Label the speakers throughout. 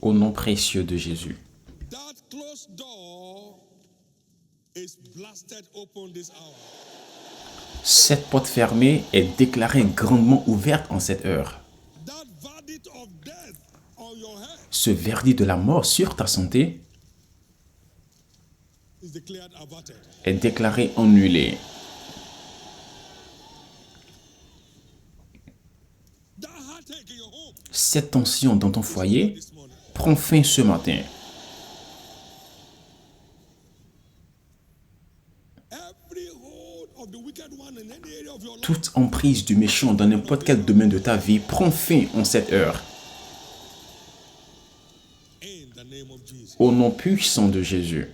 Speaker 1: Au nom précieux de Jésus. Cette porte fermée est déclarée grandement ouverte en cette heure. Ce verdict de la mort sur ta santé est déclaré annulé. Cette tension dans ton foyer prend fin ce matin. Toute emprise du méchant dans n'importe quel domaine de ta vie prend fin en cette heure. Au nom puissant de Jésus.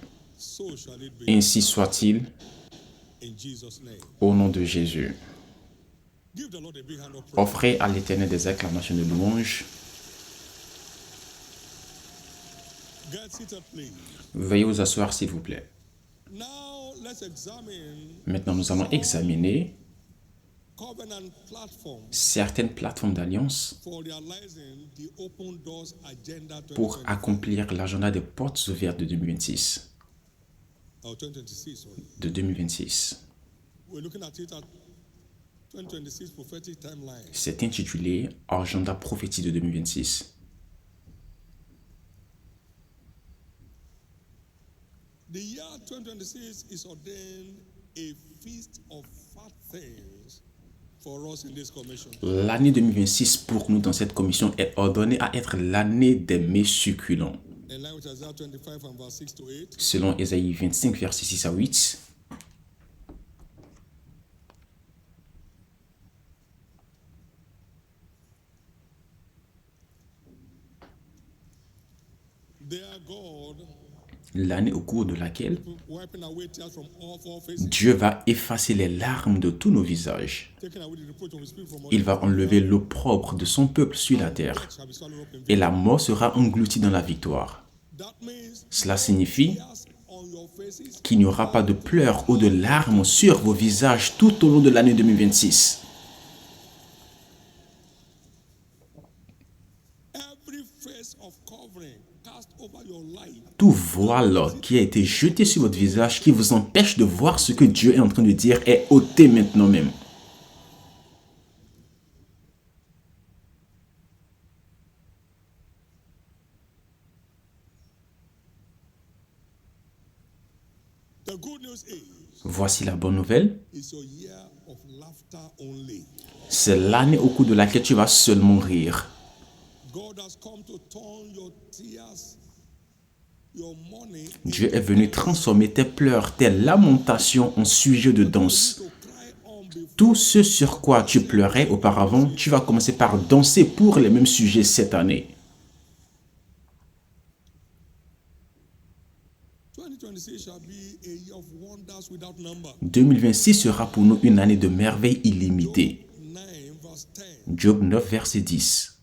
Speaker 1: Ainsi soit-il. Au nom de Jésus. Offrez à l'Éternel des acclamations de louange. Veuillez vous asseoir, s'il vous plaît. Maintenant, nous allons examiner certaines plateformes d'alliance pour accomplir l'agenda des portes ouvertes de 2026. C'est intitulé Agenda prophétique de 2026.
Speaker 2: The year 2026 is ordained a feast of fat things for us in this commission.
Speaker 1: L'année 2026 pour nous dans cette commission est ordonnée à être l'année des mets succulents.
Speaker 2: In line with Isaiah 25 and verse 6 to 8.
Speaker 1: Selon Ésaïe 25, versets 6 à 8.
Speaker 2: Their God,
Speaker 1: L'année au cours de laquelle
Speaker 2: wiping away tears from all four faces,
Speaker 1: Dieu va effacer les larmes de tous nos visages.
Speaker 2: taking away the reproach of his people from all
Speaker 1: Il va enlever l'opprobre de son peuple sur la terre.
Speaker 2: shall be swallowed up in
Speaker 1: Et la mort sera engloutie dans la victoire.
Speaker 2: That means
Speaker 1: Cela signifie
Speaker 2: tears on your faces.
Speaker 1: qu'il n'y aura pas de pleurs ou de larmes sur vos visages tout au long de l'année 2026.
Speaker 2: Every face of covering cast over your life
Speaker 1: Tout voile qui a été jeté sur votre visage qui vous empêche de voir ce que Dieu est en train de dire est ôté maintenant même.
Speaker 2: The good news is
Speaker 1: Voici la bonne nouvelle.
Speaker 2: it's your year of laughter only.
Speaker 1: C'est l'année au cours de laquelle tu vas seulement rire.
Speaker 2: God has come to turn your tears, your mourning,
Speaker 1: Dieu est venu transformer tes pleurs, tes lamentations en sujet de danse.
Speaker 2: to cry on before.
Speaker 1: Tout ce sur quoi tu pleurais auparavant, tu vas commencer par danser pour les mêmes sujets cette année.
Speaker 2: 2026 shall be a year of wonders without number.
Speaker 1: 2026 sera pour nous une année de merveilles illimitées.
Speaker 2: 9 verse 10.
Speaker 1: Job 9, verset 10.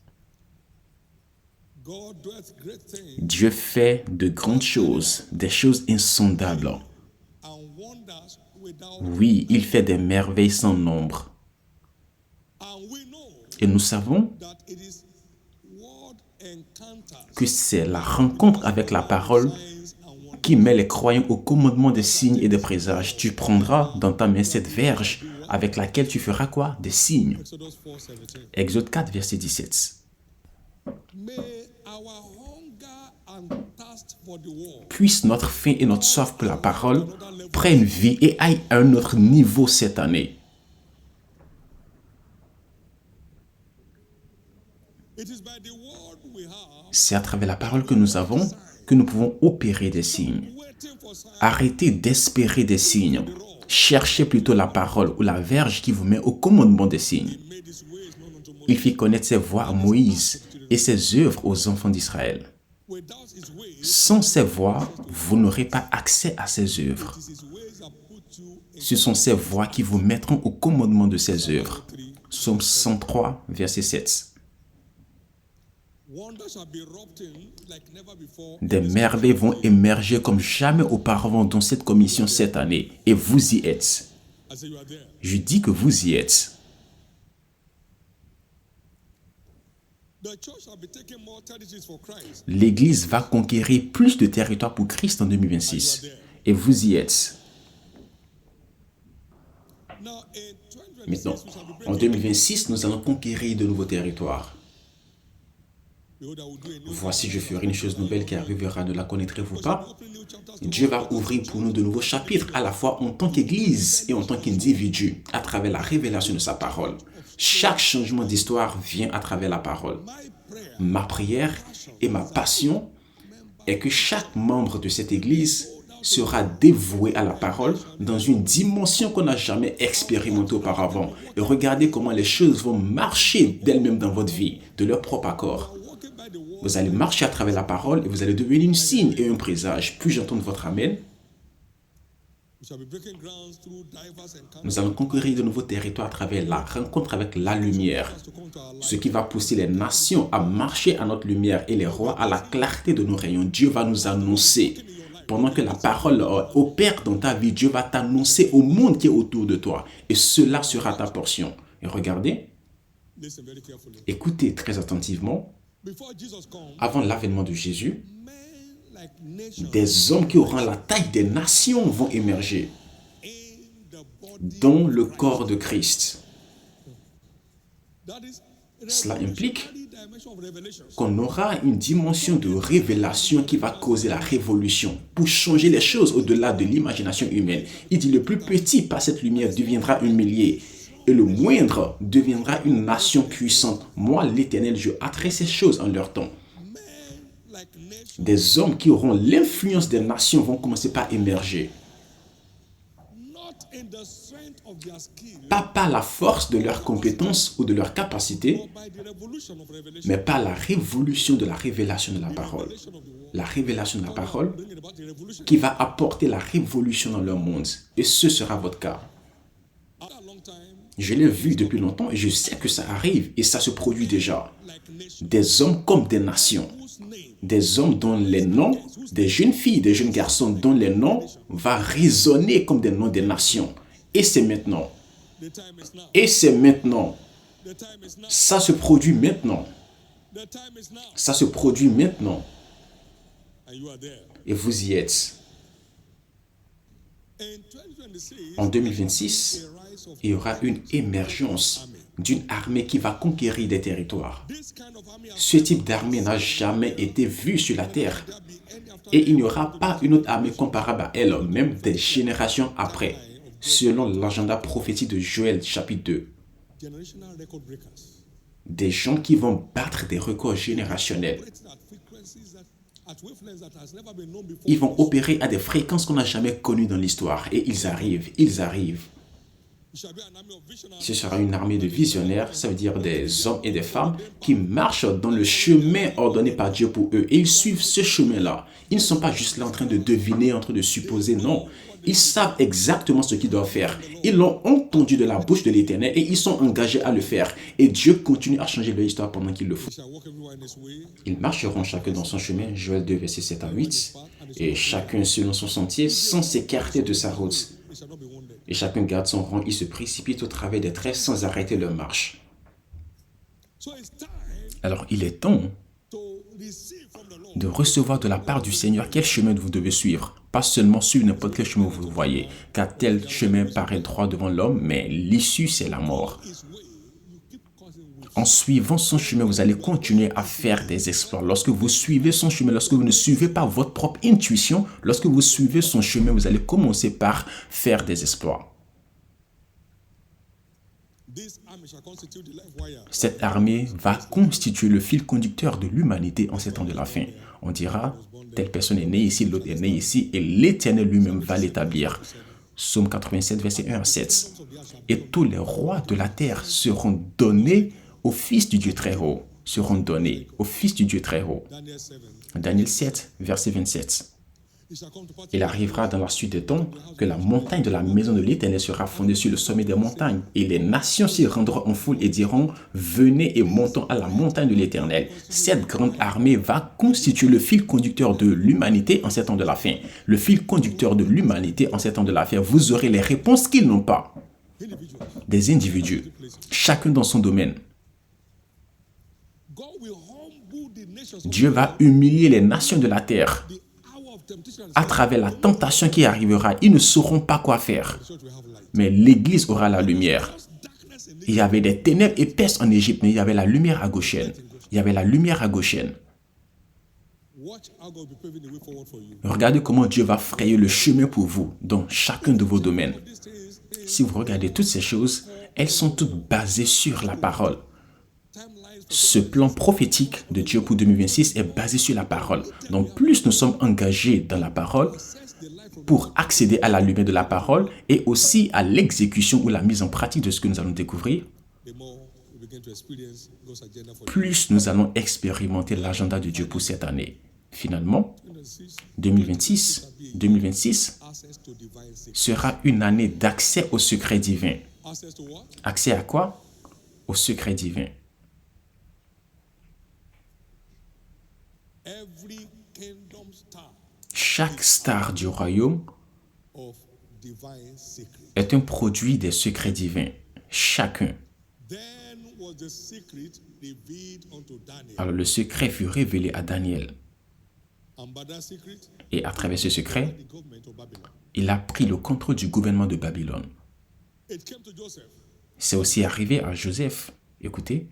Speaker 2: God doeth great things
Speaker 1: Dieu fait de grandes choses, des choses insondables.
Speaker 2: and wonders without.
Speaker 1: Oui, il fait des merveilles sans nombre.
Speaker 2: And we know
Speaker 1: Et nous savons
Speaker 2: that it is word encounters,
Speaker 1: que c'est la rencontre avec la parole
Speaker 2: signs and wonders.
Speaker 1: qui met les croyants au commandement des signes et des présages. Tu prendras dans ta main cette verge avec laquelle tu feras quoi? Des signes.
Speaker 2: Exodus 4:17.
Speaker 1: Exode 4, verset 17.
Speaker 2: May our hunger and thirst for the word
Speaker 1: Puisse notre faim et notre soif pour la parole prennent vie et aillent à un autre niveau cette année.
Speaker 2: it is by the word we have
Speaker 1: C'est à travers la parole que nous avons que nous pouvons opérer des signes.
Speaker 2: waiting for signs.
Speaker 1: Arrêtez d'espérer des signes. Cherchez plutôt la parole ou la verge qui vous met au commandement des signes.
Speaker 2: Made his ways known unto Moses.
Speaker 1: Il fit connaître ses voies à Moïse et ses œuvres aux enfants d'Israël.
Speaker 2: Without his ways,
Speaker 1: Sans ses voies, vous n'aurez pas accès à ses œuvres.
Speaker 2: his ways have put you in.
Speaker 1: Ce sont ces voies qui vous mettront au commandement de ses œuvres. Psaume 103, verset 7.
Speaker 2: Wonders shall be erupting like never before.
Speaker 1: Des merveilles vont émerger comme jamais auparavant dans cette commission cette année. Et vous y êtes.
Speaker 2: I say you are there.
Speaker 1: Je dis que vous y êtes.
Speaker 2: The church shall be taking more territories for Christ.
Speaker 1: L'Église va conquérir plus de territoire pour Christ en 2026. Et vous y êtes.
Speaker 2: Now, in 2026,
Speaker 1: Maintenant,
Speaker 2: we shall be
Speaker 1: en
Speaker 2: breaking.
Speaker 1: 2026, nous allons conquérir de nouveaux territoires.
Speaker 2: Behold, I will do a new
Speaker 1: Voici, je ferai une chose nouvelle qui arrivera, ne la connaîtrez-vous pas?
Speaker 2: opening new chapters to
Speaker 1: Dieu va ouvrir pour nous de nouveaux chapitres, à la fois en tant qu'Église et en tant qu'individu, à travers la révélation de sa parole. Chaque changement d'histoire vient à travers la parole.
Speaker 2: my prayer.
Speaker 1: Ma prière et ma passion est que chaque membre de cette Église sera dévoué à la parole dans une dimension qu'on n'a jamais expérimentée auparavant. Et regardez comment les choses vont marcher d'elles-mêmes dans votre vie, de leur propre accord.
Speaker 2: Walking by the word,
Speaker 1: Vous allez marcher à travers la parole et vous allez devenir un signe et un présage. Puis-je entendre votre Amen?
Speaker 2: we shall be breaking grounds through diverse encounters
Speaker 1: Nous allons conquérir de nouveaux territoires à travers la rencontre avec la lumière,
Speaker 2: to come to our life.
Speaker 1: ce qui va pousser les nations à marcher à notre lumière et les rois à la clarté de nos rayons. Dieu va nous annoncer. Pendant que la parole opère dans ta vie, Dieu va t'annoncer au monde qui est autour de toi. Et cela sera ta portion. Et regardez,
Speaker 2: Listen very carefully.
Speaker 1: écoutez très attentivement.
Speaker 2: Before Jesus comes,
Speaker 1: Avant l'avènement de Jésus,
Speaker 2: men like nations
Speaker 1: des hommes qui auront la taille des nations vont émerger
Speaker 2: in the body.
Speaker 1: dans le corps de Christ.
Speaker 2: That is
Speaker 1: Cela implique
Speaker 2: revolutionary dimension of revelation.
Speaker 1: qu'on aura une dimension de révélation qui va causer la révolution pour changer les choses au-delà de l'imagination humaine. Il dit le plus petit par cette lumière deviendra un millier et le moindre deviendra une nation puissante. Moi, l'Éternel, je hâterai ces choses en leur temps.
Speaker 2: Men like nations,
Speaker 1: Des hommes qui auront l'influence des nations vont commencer par émerger.
Speaker 2: not in the strength of their skill,
Speaker 1: Pas par la force de leurs compétences ou de leurs capacités,
Speaker 2: but by the revolution of revelation.
Speaker 1: mais par la révolution de la révélation de la parole.
Speaker 2: Revelation of the word.
Speaker 1: La révélation de la parole
Speaker 2: Bringing about the revolution.
Speaker 1: qui va apporter la révolution dans leur monde. Et ce sera votre cas.
Speaker 2: After a long time,
Speaker 1: Je l'ai vu depuis longtemps et je sais que ça arrive et ça se produit déjà.
Speaker 2: like nations
Speaker 1: Des hommes comme des nations.
Speaker 2: whose name
Speaker 1: Des hommes dont les noms, des jeunes filles, des jeunes garçons dont les noms va résonner comme des noms des nations. Et c'est maintenant.
Speaker 2: the time is now.
Speaker 1: Et c'est maintenant.
Speaker 2: The time is now.
Speaker 1: Ça se produit maintenant.
Speaker 2: The time is now.
Speaker 1: Ça se produit maintenant.
Speaker 2: And you are there.
Speaker 1: Et vous y êtes.
Speaker 2: In 2026,
Speaker 1: En 2026,
Speaker 2: the rise of
Speaker 1: il y aura une émergence d'une armée qui va conquérir des territoires.
Speaker 2: this kind of army has
Speaker 1: Ce type d'armée n'a jamais été vu sur la terre.
Speaker 2: never been any after
Speaker 1: Et il n'y aura pas une autre armée comparable à elle, même des générations après, selon l'agenda prophétique de Joël chapitre 2.
Speaker 2: generational record breakers.
Speaker 1: Des gens qui vont battre des records générationnels.
Speaker 2: Operating at frequencies that at wavelengths that has never been known before.
Speaker 1: Ils vont opérer à des fréquences qu'on n'a jamais connues dans l'histoire. Et ils arrivent, ils arrivent.
Speaker 2: It shall be an army of visionaries.
Speaker 1: Ce sera une armée de visionnaires, ça veut dire des hommes et des femmes qui marchent dans le chemin ordonné par Dieu pour eux. Et ils suivent ce chemin-là. Ils ne sont pas juste là en train de deviner, en train de supposer, non. Ils savent exactement ce qu'ils doivent faire. Ils l'ont entendu de la bouche de l'Éternel et ils sont engagés à le faire. Et Dieu continue à changer leur histoire pendant qu'ils le font.
Speaker 2: They shall walk everywhere in his way.
Speaker 1: Ils marcheront chacun dans son chemin, Joël 2, versets 7 à 8, et chacun selon son sentier, sans s'écarter de sa route.
Speaker 2: They shall not be wounded.
Speaker 1: Et chacun garde son rang, ils se précipitent au travers des traits sans arrêter leur marche.
Speaker 2: So it's time
Speaker 1: Alors il est temps
Speaker 2: to receive from the Lord.
Speaker 1: de recevoir de la part du Seigneur quel chemin vous devez suivre. Pas seulement suivre n'importe quel chemin vous voyez, car tel chemin paraît droit devant l'homme, mais l'issue c'est la mort.
Speaker 2: His way, you keep causing with.
Speaker 1: En suivant son chemin, vous allez continuer à faire des exploits. Lorsque vous suivez son chemin, lorsque vous ne suivez pas votre propre intuition, lorsque vous suivez son chemin, vous allez commencer par faire des exploits.
Speaker 2: This army shall constitute the life wire.
Speaker 1: Cette armée va constituer le fil conducteur de l'humanité en ces temps de la fin. On dira, telle personne est née ici, l'autre est née ici, et l'Éternel lui-même va l'établir. Psaume 87, verset 1 à 7. Et tous les rois de la terre seront donnés au Fils du Dieu très haut. Seront donnés au Fils du Dieu très haut.
Speaker 2: Daniel 7.
Speaker 1: Daniel 7, verset 27.
Speaker 2: It shall come to pass
Speaker 1: Il arrivera dans la suite des temps que la montagne de la maison de l'Éternel sera fondée sur le sommet des montagnes, et les nations s'y rendront en foule et diront, venez et montons à la montagne de l'Éternel. Cette grande armée va constituer le fil conducteur de l'humanité en ces temps de la fin. Le fil conducteur de l'humanité en ces temps de la fin. Vous aurez les réponses qu'ils n'ont pas.
Speaker 2: individuals.
Speaker 1: Des individus, chacun dans son domaine.
Speaker 2: God will humble the nations of
Speaker 1: Dieu
Speaker 2: the
Speaker 1: va
Speaker 2: earth.
Speaker 1: humilier les nations de la terre.
Speaker 2: The hour of temptation is
Speaker 1: À
Speaker 2: coming.
Speaker 1: travers la tentation qui arrivera, ils ne sauront pas quoi faire.
Speaker 2: The church will have light.
Speaker 1: Mais l'Église aura la lumière.
Speaker 2: Because darkness in
Speaker 1: Il y avait des ténèbres épaisses en Égypte, mais il y avait la lumière à Goshen. Il y avait la lumière à Goshen.
Speaker 2: watch how God will be paving the way forward for you.
Speaker 1: Regardez comment Dieu va frayer le chemin pour vous dans chacun de vos domaines.
Speaker 2: These things is
Speaker 1: Si vous regardez toutes ces choses, elles sont toutes basées sur la parole.
Speaker 2: timelines for
Speaker 1: Ce plan prophétique de Dieu pour 2026 est basé sur la parole. Donc plus nous sommes engagés dans la parole
Speaker 2: access the light from
Speaker 1: pour accéder à la lumière de la parole et aussi à l'exécution ou la mise en pratique de ce que nous allons découvrir,
Speaker 2: the more we begin to experience God's agenda for you.
Speaker 1: plus nous allons expérimenter l'agenda de Dieu pour cette année. Finalement, 2026
Speaker 2: Access to divine secrets.
Speaker 1: sera une année d'accès au secret divin.
Speaker 2: Access to what?
Speaker 1: Accès à quoi? Au secret divin.
Speaker 2: Every kingdom star
Speaker 1: Chaque star du royaume
Speaker 2: of divine secret.
Speaker 1: est un produit des secrets divins. Chacun.
Speaker 2: Then was the secret revealed unto Daniel.
Speaker 1: Alors le secret fut révélé à Daniel.
Speaker 2: And by that secret,
Speaker 1: Et à travers ce secret,
Speaker 2: the government of Babylon.
Speaker 1: il a pris le contrôle du gouvernement de Babylone.
Speaker 2: It came to Joseph.
Speaker 1: C'est aussi arrivé à Joseph. Écoutez,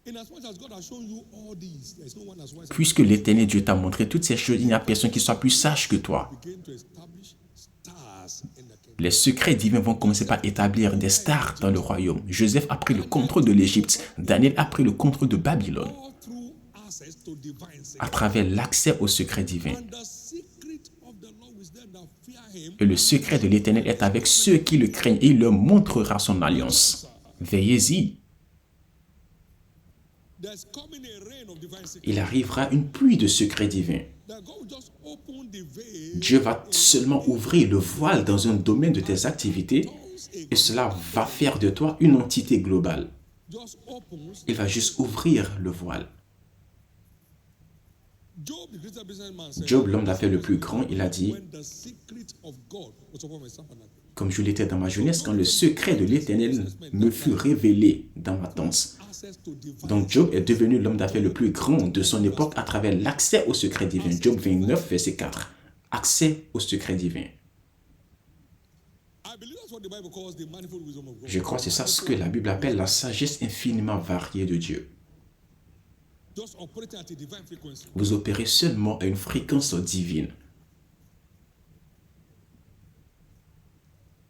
Speaker 2: Inasmuch as God has shown you all these, there is no one as wise as
Speaker 1: puisque l'Éternel Dieu t'a montré toutes ces choses, il n'y a personne qui soit plus sage que toi.
Speaker 2: begin to establish stars in the kingdom.
Speaker 1: Les secrets divins vont commencer par établir des stars dans le royaume. Joseph a pris le contrôle de l'Égypte. Daniel a pris le contrôle de Babylone
Speaker 2: All through access to divine secret.
Speaker 1: à travers l'accès au secret divin.
Speaker 2: And the secret of the Lord is them that fear him.
Speaker 1: Et le secret de l'Éternel est avec ceux qui le craignent et il leur montrera son alliance. Veillez-y.
Speaker 2: There's coming a rain of divine secret.
Speaker 1: Il arrivera une pluie de secrets divins.
Speaker 2: That God will just open the veil.
Speaker 1: Dieu va seulement ouvrir le voile dans un domaine de tes activités et cela va faire de toi une entité globale.
Speaker 2: Just opens.
Speaker 1: Il va juste ouvrir le voile.
Speaker 2: Job, the greater businessman, said,
Speaker 1: Job, l'homme d'affaires le plus grand, il a dit,
Speaker 2: when the secret of God was upon my tabernacle,
Speaker 1: comme je l'étais dans ma jeunesse, quand le secret de l'Éternel me fut révélé dans ma tente.
Speaker 2: access to divine.
Speaker 1: Donc Job est devenu l'homme d'affaires le plus grand de son époque à travers l'accès au secret divin. Job 29, verset 4. Accès au secret divin.
Speaker 2: I believe that's what the Bible calls the manifold wisdom of God.
Speaker 1: Je crois que c'est ça ce que la Bible appelle la sagesse infiniment variée de Dieu.
Speaker 2: Just operating at a divine frequency.
Speaker 1: Vous opérez seulement à une fréquence divine.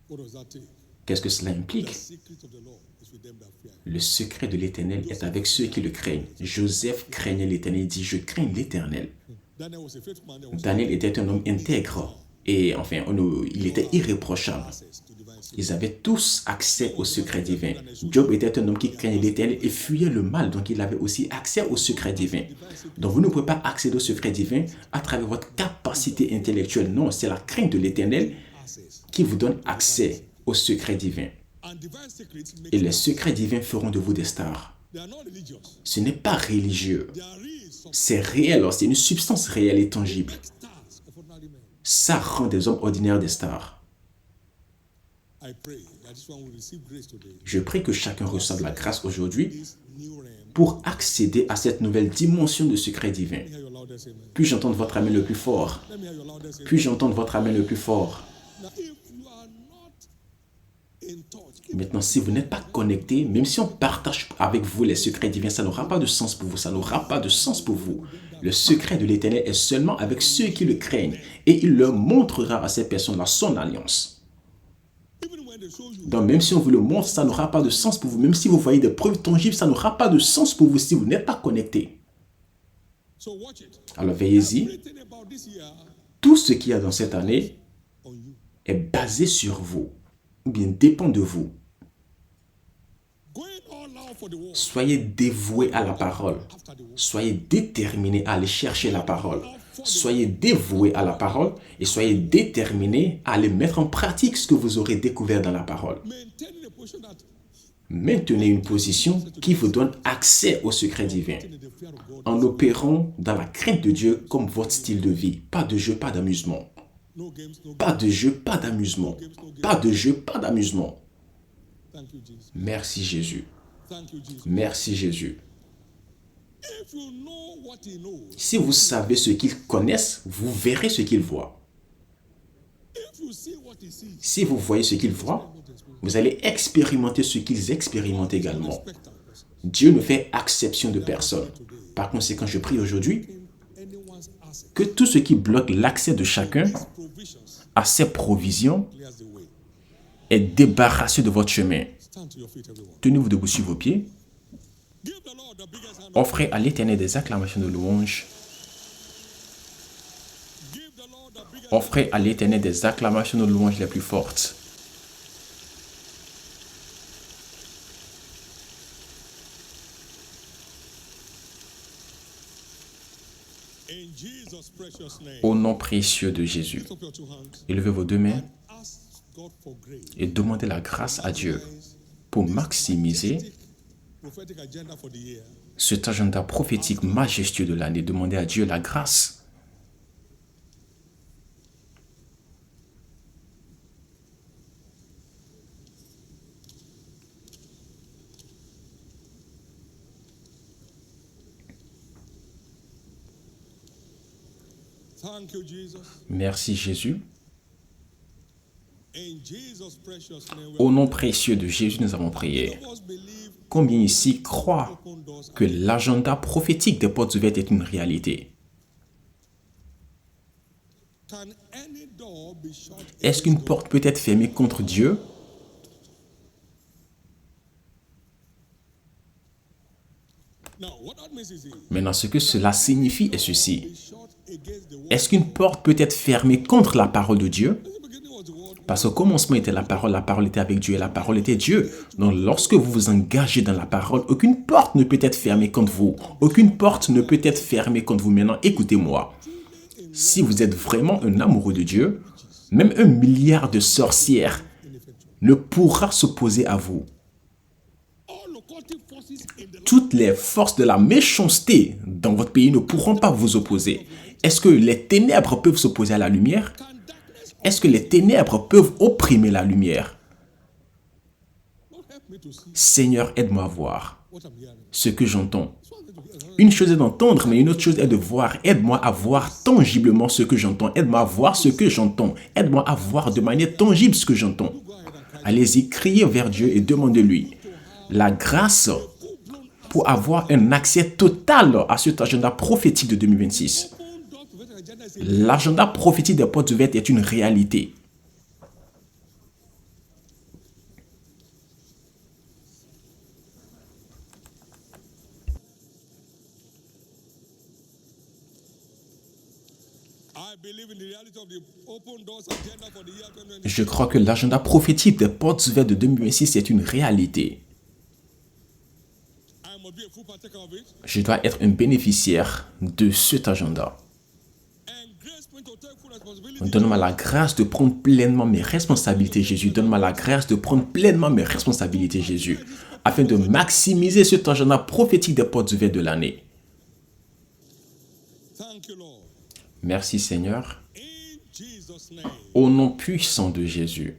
Speaker 2: What does that take?
Speaker 1: Qu'est-ce que cela implique?
Speaker 2: The secret of the Lord is with them that fear him.
Speaker 1: Le secret de l'Éternel est avec ceux qui le craignent. Joseph craignait l'Éternel. Il dit, je crains l'Éternel.
Speaker 2: Daniel was a faithful man. There was
Speaker 1: Daniel était un homme intègre. Et enfin, il était irréprochable.
Speaker 2: access to divine secret.
Speaker 1: Ils avaient tous accès au secret divin. Job était un homme qui craignait l'Éternel et fuyait le mal, donc il avait aussi accès au secret divin. Donc vous ne pouvez pas accéder au secret divin à travers votre capacité intellectuelle. Non, c'est la crainte de l'Éternel
Speaker 2: Access.
Speaker 1: qui vous donne accès au secret divin.
Speaker 2: And divine secrets make
Speaker 1: Et les secrets divins feront de vous des stars.
Speaker 2: they are not religious.
Speaker 1: Ce n'est pas religieux.
Speaker 2: They are real. Some
Speaker 1: C'est réel, c'est une substance réelle et tangible.
Speaker 2: stars of ordinary men.
Speaker 1: Ça rend des hommes ordinaires des stars.
Speaker 2: I pray that this one will receive grace today.
Speaker 1: Je prie que chacun reçoive la grâce aujourd'hui
Speaker 2: This new realm.
Speaker 1: pour accéder à cette nouvelle dimension de secret divin.
Speaker 2: Let me hear your loudest amen.
Speaker 1: Puis-je entendre votre amen le plus fort?
Speaker 2: Let me hear your loudest amen.
Speaker 1: Puis-je entendre votre amen le plus fort?
Speaker 2: Now, if you are not in touch,
Speaker 1: Maintenant, si vous n'êtes pas connecté, même si on partage avec vous les secrets divins, ça n'aura pas de sens pour vous. Ça n'aura pas de sens pour vous. Le secret de l'Éternel est seulement avec ceux qui le craignent. Et il leur montrera à ces personnes-là son alliance.
Speaker 2: even when they show you,
Speaker 1: Donc, même si on vous le montre, ça n'aura pas de sens pour vous. Même si vous voyez des preuves tangibles, ça n'aura pas de sens pour vous si vous n'êtes pas connecté.
Speaker 2: so watch it.
Speaker 1: Alors, veillez-y.
Speaker 2: Everything about this year
Speaker 1: Tout ce qu'il y a dans cette année
Speaker 2: on you.
Speaker 1: est basé sur vous, ou bien dépend de vous.
Speaker 2: Going all out for the world
Speaker 1: Soyez dévoués à la parole.
Speaker 2: after the world.
Speaker 1: Soyez déterminés à aller chercher la parole. Soyez dévoués à la parole et soyez déterminés à aller mettre en pratique ce que vous aurez découvert dans la parole.
Speaker 2: Maintaining a position that
Speaker 1: Maintenez une position qui vous donne accès au secret divin
Speaker 2: in the fear of God.
Speaker 1: en opérant dans la crainte de Dieu comme votre style de vie. Pas de jeu, pas d'amusement.
Speaker 2: No games, no games.
Speaker 1: Pas de jeu, pas d'amusement. Pas de jeu, pas d'amusement.
Speaker 2: Thank you, Jesus.
Speaker 1: Merci Jésus.
Speaker 2: Thank you, Jesus.
Speaker 1: Merci Jésus.
Speaker 2: If you know what he knows,
Speaker 1: Si vous savez ce qu'ils connaissent, vous verrez ce qu'ils voient.
Speaker 2: if you see what he sees,
Speaker 1: Si vous voyez ce qu'ils voient, vous allez expérimenter ce qu'ils expérimentent également.
Speaker 2: expect our person.
Speaker 1: Dieu ne fait exception de personne. Par conséquent, je prie aujourd'hui
Speaker 2: Anyone's access,
Speaker 1: que tout ce qui bloque l'accès de chacun
Speaker 2: provisions
Speaker 1: à ses provisions
Speaker 2: clears the way.
Speaker 1: est débarrassé de votre chemin.
Speaker 2: Stand to your feet, everyone.
Speaker 1: Tenez-vous debout sur vos pieds.
Speaker 2: Give the Lord the biggest hand.
Speaker 1: Offrez à l'Éternel des acclamations de louange.
Speaker 2: Give the Lord the biggest
Speaker 1: Offrez à l'Éternel des acclamations de louange les plus fortes.
Speaker 2: in Jesus' precious name.
Speaker 1: Au nom précieux de Jésus,
Speaker 2: Lift up your two hands.
Speaker 1: élevez vos deux mains
Speaker 2: Ask God for grace.
Speaker 1: et demandez la grâce à Dieu pour maximiser
Speaker 2: Prophetic agenda for the year.
Speaker 1: cet agenda prophétique majestueux de l'année. Demandez à Dieu la grâce.
Speaker 2: Thank you, Jesus.
Speaker 1: Merci Jésus.
Speaker 2: In Jesus' precious name.
Speaker 1: Au nom précieux de Jésus, nous avons prié.
Speaker 2: Let us believe
Speaker 1: Combien ici croient
Speaker 2: open doors.
Speaker 1: que l'agenda prophétique des portes ouvertes est une réalité?
Speaker 2: Can any door be shut?
Speaker 1: Est-ce qu'une porte peut être fermée contre Dieu?
Speaker 2: Now, what that means is
Speaker 1: Maintenant, ce que cela signifie est ceci.
Speaker 2: be shut against the word.
Speaker 1: Est-ce qu'une porte peut être fermée contre la parole de Dieu?
Speaker 2: In the beginning was the word.
Speaker 1: Parce qu'au commencement était la parole était avec Dieu et la parole était Dieu. Donc lorsque vous vous engagez dans la parole, aucune porte ne peut être fermée contre vous. Aucune porte ne peut être fermée contre vous. Maintenant, écoutez-moi. Si vous êtes vraiment un amoureux de Dieu, même 1 milliard de sorcières ne pourra s'opposer à vous.
Speaker 2: All occultic forces in the
Speaker 1: Toutes les forces de la méchanceté dans votre pays ne pourront pas vous opposer. Est-ce que les ténèbres peuvent s'opposer à la lumière?
Speaker 2: can darkness.
Speaker 1: Est-ce que les ténèbres peuvent opprimer la lumière?
Speaker 2: Lord, help me to see
Speaker 1: Seigneur, aide-moi à voir
Speaker 2: what I'm hearing.
Speaker 1: ce que j'entends.
Speaker 2: So I'm going to hear.
Speaker 1: Une chose est d'entendre, mais une autre chose est de voir. Aide-moi à voir tangiblement ce que j'entends. Aide-moi à voir ce que j'entends. Aide-moi à voir de manière tangible ce que j'entends.
Speaker 2: Go ahead and cry.
Speaker 1: Allez-y, criez vers Dieu et demandez-lui la grâce pour avoir un accès total à cet agenda prophétique de 2026.
Speaker 2: Open door prophetic agenda is a
Speaker 1: L'agenda prophétique des portes ouvertes est une réalité.
Speaker 2: I believe in the reality of the open doors agenda for the year 2026.
Speaker 1: Je crois que l'agenda prophétique des portes ouvertes de 2026 est une réalité.
Speaker 2: I must be a full partaker of it.
Speaker 1: Je dois être un bénéficiaire de cet agenda.
Speaker 2: And grace me to take full responsibility.
Speaker 1: Donne-moi la grâce de prendre pleinement mes responsabilités, Jésus. Donne-moi la grâce de prendre pleinement mes responsabilités, Jésus, afin de maximiser cet agenda prophétique des portes ouvertes de l'année.
Speaker 2: Thank you, Lord.
Speaker 1: Merci, Seigneur.
Speaker 2: In Jesus' name.
Speaker 1: Au nom puissant de Jésus.